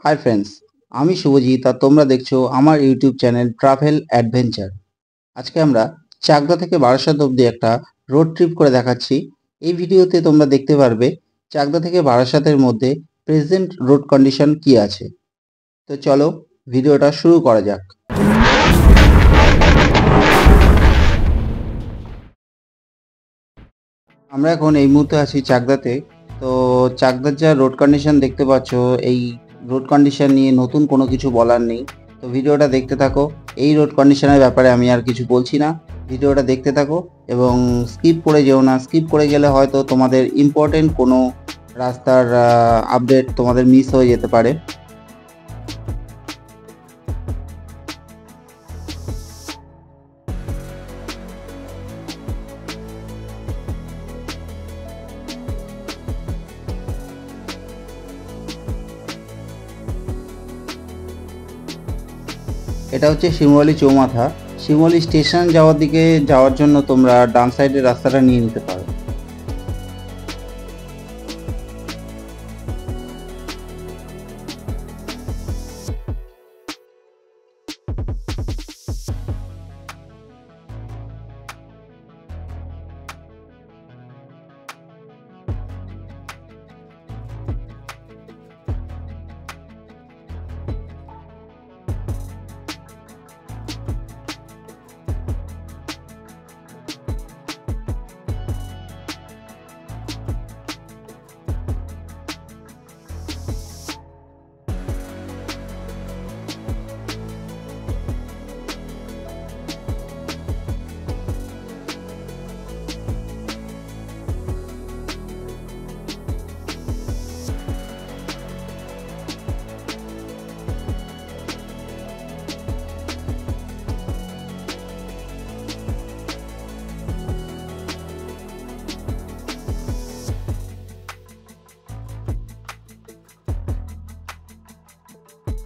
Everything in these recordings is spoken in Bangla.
হাই ফ্রেন্ডস, আমি শুভজিৎ আর তোমরা দেখছো আমার ইউটিউব চ্যানেল ট্রাভেল অ্যাডভেঞ্চার। আজকে আমরা চাকদা থেকে বারাসাত অবধি একটা রোড ট্রিপ করে দেখাচ্ছি। এই ভিডিওতে তোমরা দেখতে পারবে চাকদা থেকে বারাসাতের মধ্যে প্রেজেন্ট রোড কন্ডিশন কি আছে। তো চলো ভিডিওটা শুরু করা যাক। আমরা এখন এই মুহূর্তে আছি চাকদাতে। তো চাকদার যা রোড কন্ডিশন দেখতে পাচ্ছ, এই রোড কন্ডিশন নিয়ে নতুন কোনো কিছু বলার নেই। তো ভিডিওটা দেখতে থাকো। এই রোড কন্ডিশনের ব্যাপারে আমি আর কিছু বলছি না, ভিডিওটা দেখতে থাকো এবং স্কিপ করে যেও না। স্কিপ করে গেলে হয়তো তোমাদের ইম্পর্টেন্ট কোনো রাস্তার আপডেট তোমাদের মিস হয়ে যেতে পারে। এটা হচ্ছে শিমুয়ালি চৌমাথা। শিমুয়ালি স্টেশন যাওয়ার দিকে যাওয়ার জন্য তোমরা ডান সাইডের রাস্তাটা নিয়ে নিতে পারো।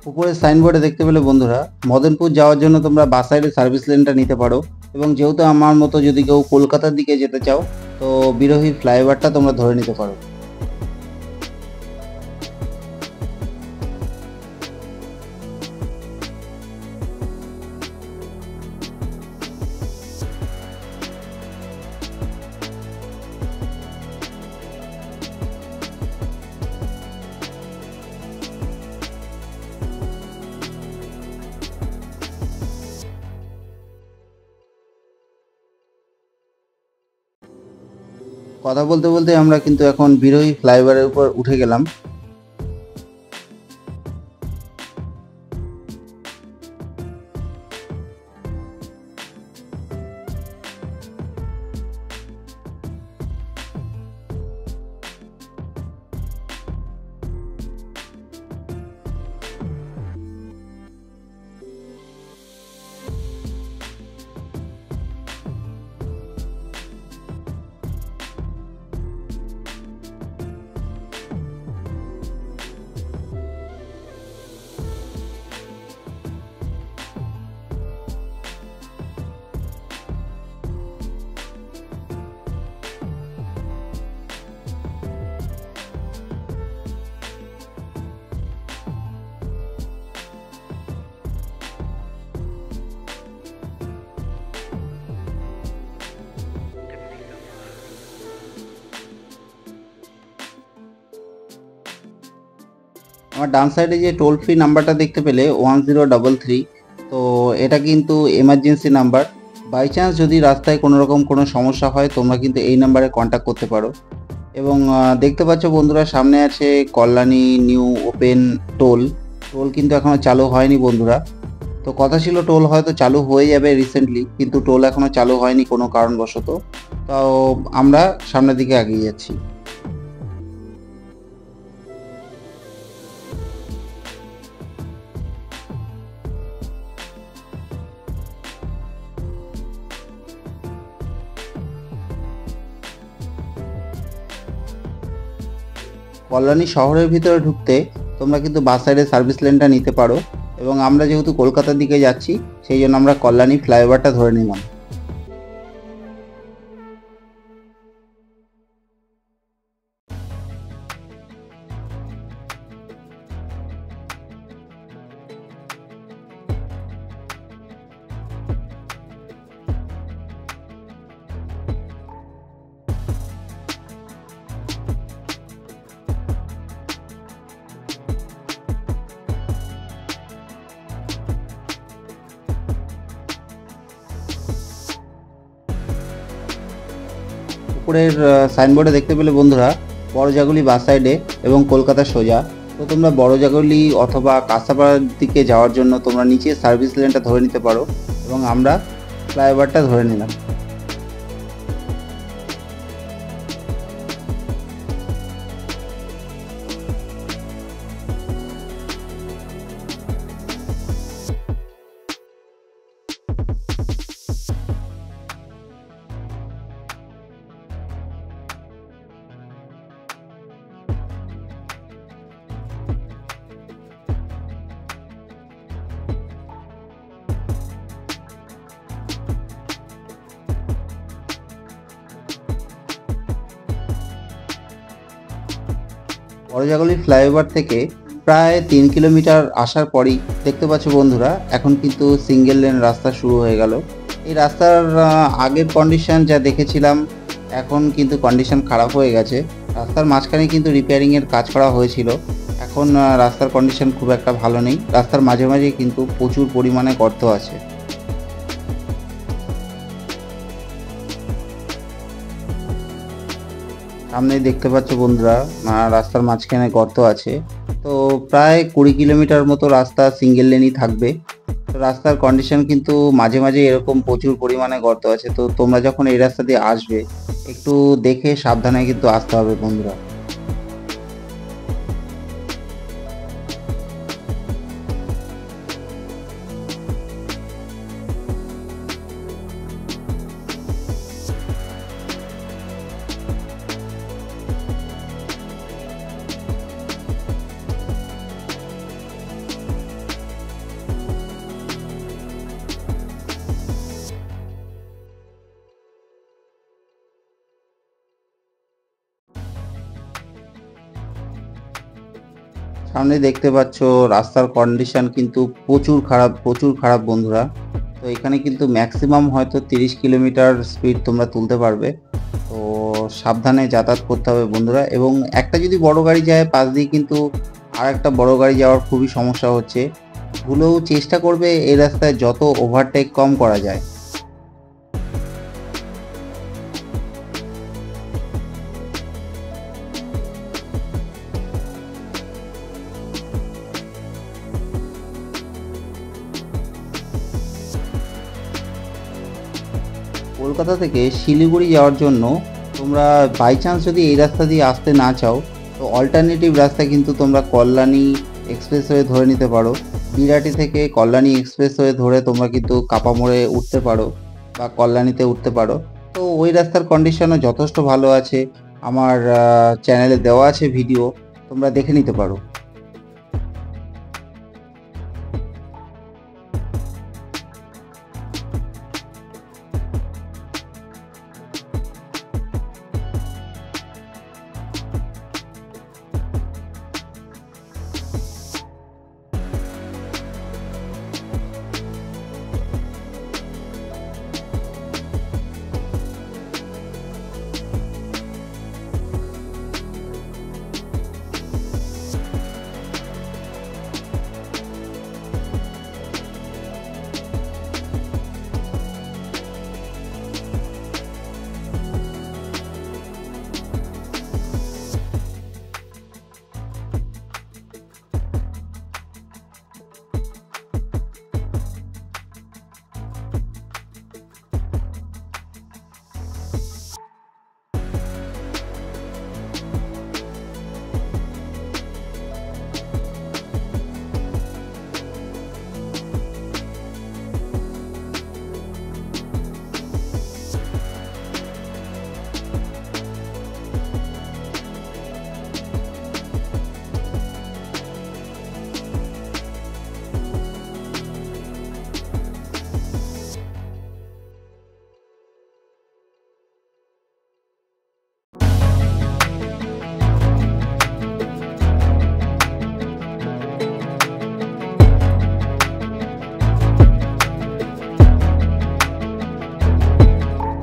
উপরে সাইনবোর্ডে দেখতে পেলে বন্ধুরা, মদনপুর যাওয়ার জন্য তোমরা বাস সাইডে সার্ভিস লেনটা নিতে পারো। এবং যেহেতু আমার মতো যদি কেউ কলকাতার দিকে যেতে চাও, তো বিরোহী ফ্লাইওভারটা তোমরা ধরে নিতে পারো। কথা বলতে বলতে আমরা কিন্তু এখন বিরোহী ফ্লাইওভারের উপর উঠে গেলাম। আমার ডান সাইডে যে টোল ফ্রি নাম্বারটা দেখতে পেলে 1033, তো এটা কিন্তু এমার্জেন্সি নাম্বার। বাই চান্স যদি রাস্তায় কোনো রকম কোনো সমস্যা হয়, তোমরা কিন্তু এই নাম্বারে কন্ট্যাক্ট করতে পারো। এবং দেখতে পাচ্ছ বন্ধুরা, সামনে আছে Kalyani new open toll. Toll কিন্তু এখনও চালু হয়নি বন্ধুরা। তো কথা ছিল টোল হয়তো চালু হয়ে যাবে রিসেন্টলি, কিন্তু টোল এখনও চালু হয়নি কোনো কারণবশত। তো আমরা সামনের দিকে এগিয়ে যাচ্ছি। কল্যাণী শহরের ভিতরে ঢুকতে তোমরা কিন্তু বাস সাইডে সার্ভিস লেনটা নিতে পারো। এবং আমরা যেহেতু কলকাতার দিকে যাচ্ছি, সেই জন্য আমরা কল্যাণী ফ্লাইওভারটা ধরে নিলাম। উপরের সাইনবোর্ডে দেখতে পেলে বন্ধুরা বড়জাগুলি বাস সাইডে এবং কলকাতা সোজা। তো তোমরা বড়জাগুলি অথবা কাঁসাপাড়ার দিকে যাওয়ার জন্য তোমরা নিচে সার্ভিস লেনটা ধরে নিতে পারো এবং আমরা ফ্লাইওভারটা ধরে নিলাম। বড়জাগুলি ফ্লাইওভার থেকে প্রায় 3 কিলোমিটার আসার পরই দেখতে পাচ্ছ বন্ধুরা এখন কিন্তু সিঙ্গেল লেন রাস্তা শুরু হয়ে গেল। এই রাস্তার আগের কন্ডিশন যা দেখেছিলাম এখন কিন্তু কন্ডিশন খারাপ হয়ে গেছে। রাস্তার মাঝখানে কিন্তু রিপেয়ারিংয়ের কাজ করা হয়েছিল, এখন রাস্তার কন্ডিশন খুব একটা ভালো নেই। রাস্তার মাঝে মাঝে কিন্তু প্রচুর পরিমাণে গর্ত আছে। সামনে দেখতে পাচ্ছ বন্ধুরা রাস্তার মাঝখানে গর্ত আছে। তো প্রায় 20 কিলোমিটার মতো রাস্তা সিঙ্গেল লেনই থাকবে। তো রাস্তার কন্ডিশন কিন্তু মাঝে মাঝে এরকম প্রচুর পরিমাণে গর্ত আছে। তো তোমরা যখন এই রাস্তা দিয়ে আসবে একটু দেখে সাবধানে কিন্তু আসতে হবে বন্ধুরা। সামনে দেখতে পাচ্ছ রাস্তার কন্ডিশন কিন্তু প্রচুর খারাপ বন্ধুরা। তো এখানে কিন্তু ম্যাক্সিমাম হয়তো 30 কিলোমিটার স্পিড তোমরা তুলতে পারবে। তো সাবধানে যাতায়াত করতে হবে বন্ধুরা। এবং একটা যদি বড় গাড়ি যায় পাশ দিয়ে কিন্তু আর একটা বড় গাড়ি যাওয়ার খুবই সমস্যা হচ্ছে। ভুলেও চেষ্টা করবে এই রাস্তায় যত ওভারটেক কম করা যায়। কলকাতা থেকে শিলিগুড়ি যাওয়ার জন্য তোমরা বাই চান্স যদি এই রাস্তা দিয়ে আসতে না চাও তো অল্টারনেটিভ রাস্তা কিন্তু তোমরা কল্যাণী এক্সপ্রেসওয়ে ধরে নিতে পারো। বিরাটি থেকে কল্যাণী এক্সপ্রেসওয়ে ধরে তোমরা কিন্তু কাপামোড়ে উঠতে পারো বা কল্যাণীতে উঠতে পারো। তো ওই রাস্তার কন্ডিশনও যথেষ্ট ভালো আছে, আমার চ্যানেলে দেওয়া আছে ভিডিও, তোমরা দেখে নিতে পারো।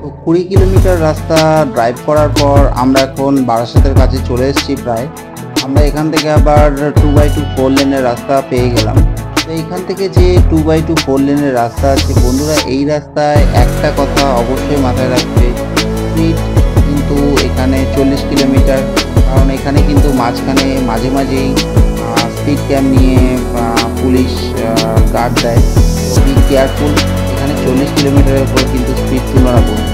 তো 20 কিলোমিটার রাস্তা ড্রাইভ করার পর আমরা এখন বারাসাতের কাছে চলে এসেছি প্রায়। আমরা এখান থেকে আবার 2x2 4 লেনের রাস্তা পেয়ে গেলাম। তো এইখান থেকে যে 2x2 4 লেনের রাস্তা আছে বন্ধুরা, এই রাস্তায় একটা কথা অবশ্যই মাথায় রাখবে, স্পিড কিন্তু এখানে 40 কিলোমিটার, কারণ এখানে কিন্তু মাঝখানে মাঝে মাঝেই স্পিড ক্যাম নিয়ে পুলিশ গার্ড দেয়। তো বি কেয়ারফুল, এখানে 40 কিলোমিটারের উপর কিন্তু স্পিড তুলনা করুন।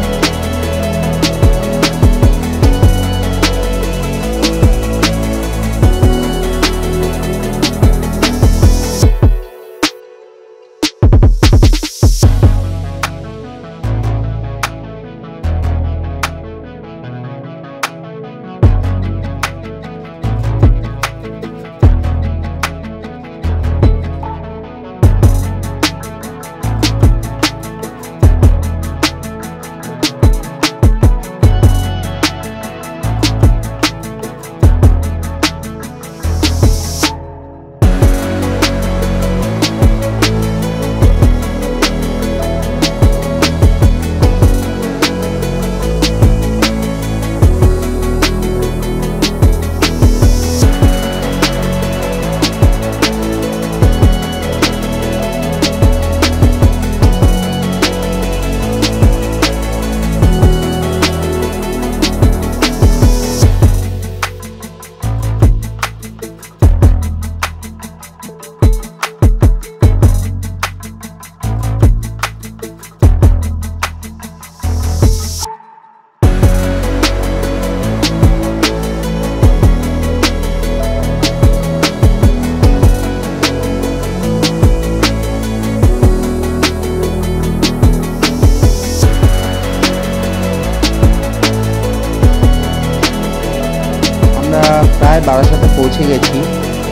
প্রায় বারাসাতে পৌঁছে গেছি।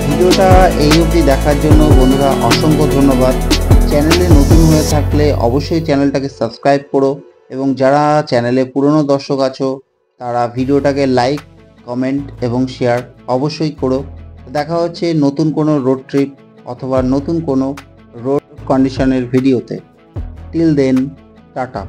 ভিডিওটা এই অবধি দেখার জন্য বন্ধুরা অসংখ্য ধন্যবাদ। চ্যানেলে নতুন হয়ে থাকলে অবশ্যই চ্যানেলটাকে সাবস্ক্রাইব করো, এবং যারা চ্যানেলে পুরনো দর্শক আছো তারা ভিডিওটাকে লাইক, কমেন্ট এবং শেয়ার অবশ্যই করো। দেখা হচ্ছে নতুন কোনো রোড ট্রিপ অথবা নতুন কোনো রোড কন্ডিশনের ভিডিওতে। Till then, tata.